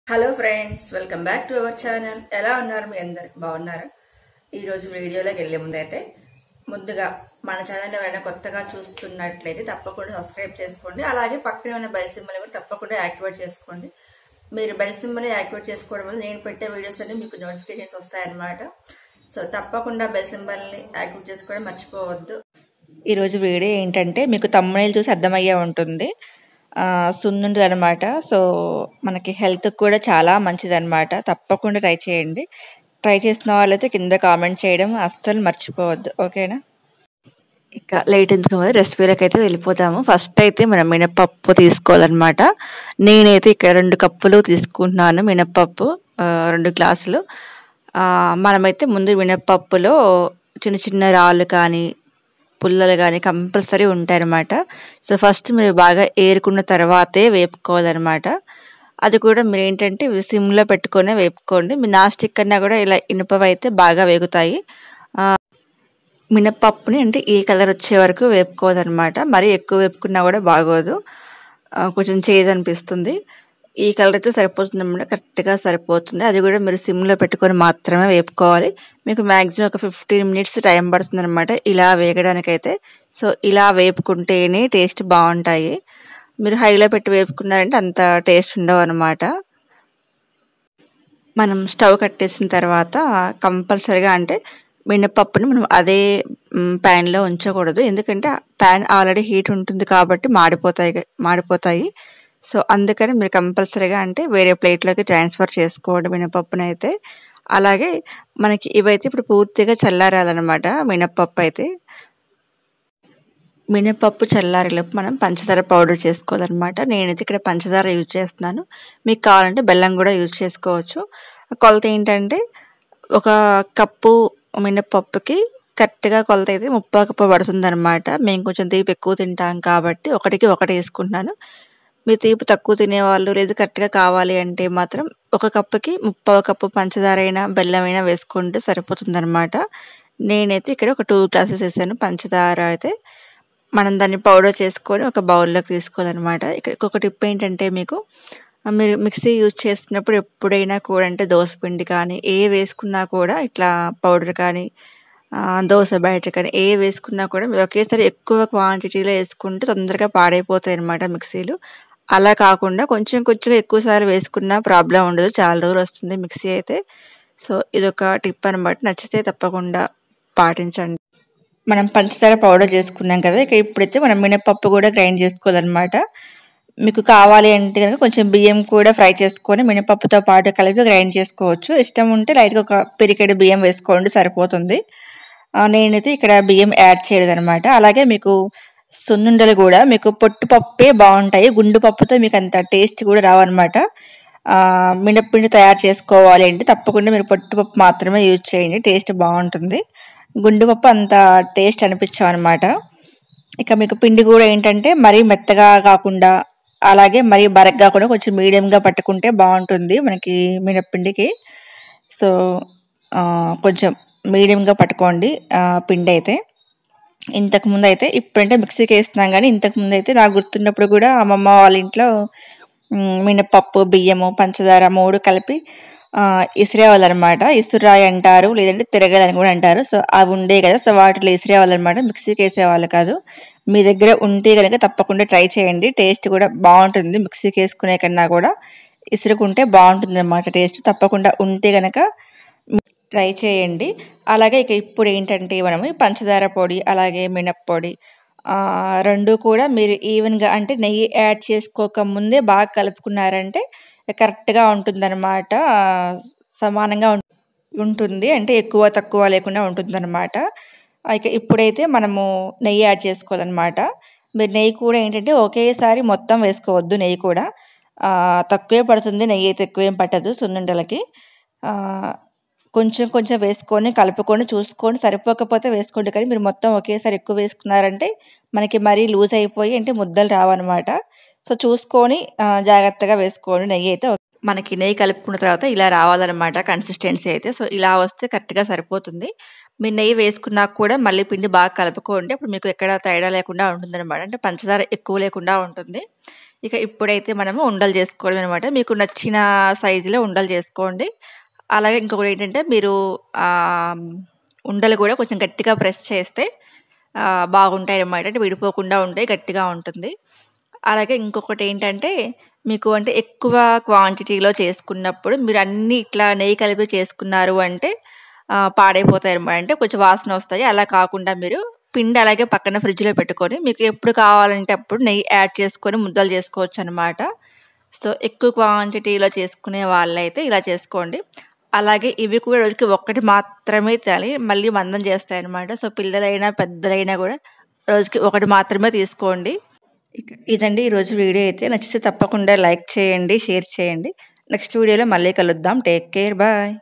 Hello friends, welcome back to our channel. ఎలా ఉన్నారు? మీ అందరు బాగున్నారా? ఈరోజు వీడియోలోకి వెళ్ళే ముందుగా మన ఛానల్ ఎవరైనా కొత్తగా చూస్తున్నట్లయితే తప్పకుండా సబ్స్క్రైబ్ చేసుకోండి. అలాగే పక్కనే ఉన్న బెల్ సింబల్ కూడా తప్పకుండా యాక్టివేట్ చేసుకోండి. మీరు బెల్ సింబల్ యాక్టివేట్ చేసుకోవడం వల్ల నేను పెట్టే వీడియోస్ అన్ని మీకు నోటిఫికేషన్స్ వస్తాయన్నమాట. సో తప్పకుండా బెల్ సింబల్ని యాక్టివేట్ చేసుకోవడం మర్చిపోవద్దు. ఈరోజు వీడియో ఏంటంటే మీకు తమ్ముళ్ళు చూసి అర్థమయ్యే ఉంటుంది. సున్నుండలు అనమాట. సో మనకి హెల్త్ కూడా చాలా మంచిదన్నమాట. తప్పకుండా ట్రై చేయండి. ట్రై చేసిన వాళ్ళైతే కింద కామెంట్ చేయడం అస్సలు మర్చిపోవద్దు. ఓకేనా? ఇక లేట్ ఎందుకు రెసిపీలకు అయితే వెళ్ళిపోతాము. ఫస్ట్ అయితే మనం మినపప్పు తీసుకోవాలన్నమాట. నేనైతే ఇక్కడ 2 కప్పులు తీసుకుంటున్నాను మినపప్పు, 2 గ్లాసులు. మనమైతే ముందు మినపప్పులో చిన్న చిన్న రాళ్ళు కానీ పుల్లలు కానీ కంపల్సరీ ఉంటాయన్నమాట. సో ఫస్ట్ మీరు బాగా ఏరుకున్న తర్వాతే వేపుకోవాలన్నమాట. అది కూడా మీరు ఏంటంటే సిమ్లో పెట్టుకొని వేపుకోండి. మీ నాన్ స్టిక్ కన్నా కూడా ఇలా ఇనుపవి అయితే బాగా వేగుతాయి. మినపప్పుని అంటే ఈ కలర్ వచ్చే వరకు వేపుకోవాలన్నమాట. మరీ ఎక్కువ వేపుకున్నా కూడా బాగోదు, కొంచెం చేదు అనిపిస్తుంది. ఈ కలర్ అయితే సరిపోతుంది అన్నమాట, కరెక్ట్గా సరిపోతుంది. అది కూడా మీరు సిమ్లో పెట్టుకొని మాత్రమే వేపుకోవాలి. మీకు మ్యాక్సిమం ఒక 15 మినిట్స్ టైం పడుతుంది అనమాట ఇలా వేగడానికైతే. సో ఇలా వేపుకుంటేనే టేస్ట్ బాగుంటాయి. మీరు హైలో పెట్టి వేపుకున్నారంటే అంత టేస్ట్ ఉండవు అనమాట. మనం స్టవ్ కట్టేసిన తర్వాత కంపల్సరిగా అంటే మినపప్పుని మనం అదే ప్యాన్లో ఉంచకూడదు. ఎందుకంటే ప్యాన్ ఆల్రెడీ హీట్ ఉంటుంది కాబట్టి మాడిపోతాయి. సో అందుకని మీరు కంపల్సరీగా అంటే వేరే ప్లేట్లోకి ట్రాన్స్ఫర్ చేసుకోండి మినపప్పుని అయితే. అలాగే మనకి ఇవైతే ఇప్పుడు పూర్తిగా చల్లారాలన్నమాట. మినపప్పు చల్లారేలోపు మనం పంచదార పౌడర్ చేసుకోవాలన్నమాట. నేనైతే ఇక్కడ పంచదార యూజ్ చేస్తున్నాను. మీకు కావాలంటే బెల్లం కూడా యూజ్ చేసుకోవచ్చు. కొలత ఏంటంటే 1 కప్పు మినపప్పుకి కరెక్ట్గా కొలత అయితే 30 కప్పు పడుతుంది అనమాట. మేము కొంచెం తీపి ఎక్కువ తింటాం కాబట్టి 1కి 1 వేసుకుంటున్నాను. మీరు తీపి తక్కువ తినేవాళ్ళు లేదు కరెక్ట్గా కావాలి అంటే మాత్రం 1 కప్పుకి 30 కప్పు పంచదార అయినా బెల్లం అయినా వేసుకుంటే సరిపోతుంది అనమాట. నేనైతే ఇక్కడ ఒక 2 గ్లాసెస్ వేసాను పంచదార అయితే. మనం దాన్ని పౌడర్ చేసుకొని ఒక బౌల్లోకి తీసుకోవాలన్నమాట. ఇక్కడ ఒక టిప్ ఏంటంటే మీరు మిక్సీ యూజ్ చేస్తున్నప్పుడు ఎప్పుడైనా కూడా అంటే దోసపిండి కానీ ఏ వేసుకున్నా కూడా ఇట్లా పౌడర్ కానీ దోశ బ్యాటర్ కానీ ఏ వేసుకున్నా కూడా మీరు ఒకేసారి ఎక్కువ క్వాంటిటీలో వేసుకుంటే తొందరగా పాడైపోతాయి అన్నమాట మిక్సీలు. అలా కాకుండా కొంచెం ఎక్కువసార్లు వేసుకున్నా ప్రాబ్లం ఉండదు, చాలా రోజులు వస్తుంది మిక్సీ అయితే. సో ఇదొక టిప్ అనమాట. నచ్చితే తప్పకుండా పాటించండి. మనం పంచదార పౌడర్ చేసుకున్నాం కదా, ఇక ఇప్పుడైతే మనం మినపప్పు కూడా గ్రైండ్ చేసుకోవాలన్నమాట. మీకు కావాలి అంటే కనుక కొంచెం బియ్యం కూడా ఫ్రై చేసుకొని మినపప్పుతో పాటు కలిపి గ్రైండ్ చేసుకోవచ్చు. ఇష్టం ఉంటే లైట్గా ఒక పిరికెడు బియ్యం వేసుకోండి సరిపోతుంది. నేనైతే ఇక్కడ బియ్యం యాడ్ చేయలేదన్నమాట. అలాగే మీకు సున్నుండలు కూడా మీకు పొట్టు పప్పే బాగుంటాయి, గుండు పప్పుతో మీకు అంత టేస్ట్ కూడా రావన్నమాట. మినప్పిండి తయారు చేసుకోవాలి అంటే తప్పకుండా మీరు పొట్టుపప్పు మాత్రమే యూజ్ చేయండి, టేస్ట్ బాగుంటుంది. గుండు పప్పు అంత టేస్ట్ అనిపించవన్నమాట. ఇక మీకు పిండి కూడా ఏంటంటే మరీ మెత్తగా కాకుండా అలాగే మరీ బరగ్గా కూడా కొంచెం మీడియంగా పట్టుకుంటే బాగుంటుంది మనకి మినప్పిండికి. సో కొంచెం మీడియంగా పట్టుకోండి పిండి అయితే. ఇంతకుముందు అయితే ఇప్పుడంటే మిక్సీకి వేస్తున్నాం కానీ ఇంతకుముందు అయితే నాకు గుర్తున్నప్పుడు కూడా అమ్మమ్మ వాళ్ళ ఇంట్లో మినపప్పు బియ్యము పంచదార 3 కలిపి ఇసిరేవాళ్ళు అనమాట. ఇసురాయి అంటారు, లేదంటే తిరగలని కూడా అంటారు. సో అవి ఉండే కదా, సో వాటిలో ఇసిరేవాళ్ళు అనమాట, మిక్సీకి వేసేవాళ్ళు కాదు. మీ దగ్గర ఉంటే కనుక తప్పకుండా ట్రై చేయండి, టేస్ట్ కూడా బాగుంటుంది. మిక్సీకి వేసుకునే కన్నా కూడా ఇసురుకుంటే బాగుంటుంది అన్నమాట టేస్ట్. తప్పకుండా ఉంటే కనుక ట్రై చేయండి. అలాగే ఇక ఇప్పుడు ఏంటంటే మనం పంచదార పొడి అలాగే మినప్పొడి 2 కూడా మీరు ఈవెన్గా అంటే నెయ్యి యాడ్ చేసుకోక ముందే బాగా కలుపుకున్నారంటే కరెక్ట్గా ఉంటుందన్నమాట, సమానంగా ఉంటుంది, అంటే ఎక్కువ తక్కువ లేకుండా ఉంటుందన్నమాట. ఇక ఇప్పుడైతే మనము నెయ్యి యాడ్ చేసుకోవాలన్నమాట. మీరు నెయ్యి కూడా ఏంటంటే ఒకేసారి మొత్తం వేసుకోవద్దు, నెయ్యి కూడా తక్కువే పడుతుంది, నెయ్యి అయితే ఎక్కువేం పట్టదు సున్నుండలకి. కొంచెం వేసుకొని కలుపుకొని చూసుకొని సరిపోకపోతే వేసుకోండి, కానీ మీరు మొత్తం ఒకేసారి ఎక్కువ వేసుకున్నారంటే మనకి మరీ లూజ్ అయిపోయి అంటే ముద్దలు రావన్నమాట. సో చూసుకొని జాగ్రత్తగా వేసుకోండి నెయ్యి అయితే. మనకి నెయ్యి కలుపుకున్న తర్వాత ఇలా రావాలన్నమాట కన్సిస్టెన్సీ అయితే. సో ఇలా వస్తే కరెక్ట్గా సరిపోతుంది. మీరు నెయ్యి వేసుకున్నాక కూడా మళ్ళీ పిండి బాగా కలుపుకోండి. అప్పుడు మీకు ఎక్కడ తేడా లేకుండా ఉంటుందనమాట. అంటే పంచదార ఎక్కువ లేకుండా ఉంటుంది. ఇక ఇప్పుడైతే మనము ఉండలు చేసుకోవడమే అనమాట. మీకు నచ్చిన సైజులో ఉండలు చేసుకోండి. అలాగే ఇంకొకటేంటంటే మీరు ఉండలు కూడా కొంచెం గట్టిగా ప్రెస్ చేస్తే బాగుంటాయన్నమాట. అంటే విడిపోకుండా ఉంటాయి, గట్టిగా ఉంటుంది. అలాగే ఇంకొకటేంటంటే మీకు అంటే ఎక్కువ క్వాంటిటీలో చేసుకున్నప్పుడు మీరు అన్నీ ఇట్లా నెయ్యి కలిపి చేసుకున్నారు అంటే పాడైపోతాయన్నమాట. అంటే కొంచెం వాసన వస్తాయి. అలా కాకుండా మీరు పిండి అలాగే పక్కన ఫ్రిడ్జ్‌లో పెట్టుకొని మీకు ఎప్పుడు కావాలంటే అప్పుడు నెయ్యి యాడ్ చేసుకొని ముద్దలు చేసుకోవచ్చనమాట. సో, ఎక్కువ క్వాంటిటీలో చేసుకునే వాళ్ళైతే ఇలా చేసుకోండి. అలాగే ఇవి కూడా రోజుకి ఒక్కటి మాత్రమే తినాలి. మళ్ళీ మందం చేస్తాయన్నమాట. సో, పిల్లలైనా, పెద్దలైనా కూడా రోజుకి ఒకటి మాత్రమే తీసుకోండి. ఇదండి ఈరోజు వీడియో అయితే. నచ్చితే తప్పకుండా లైక్ చేయండి, షేర్ చేయండి. నెక్స్ట్ వీడియోలో మళ్ళీ కలుద్దాం. Take care. బాయ్.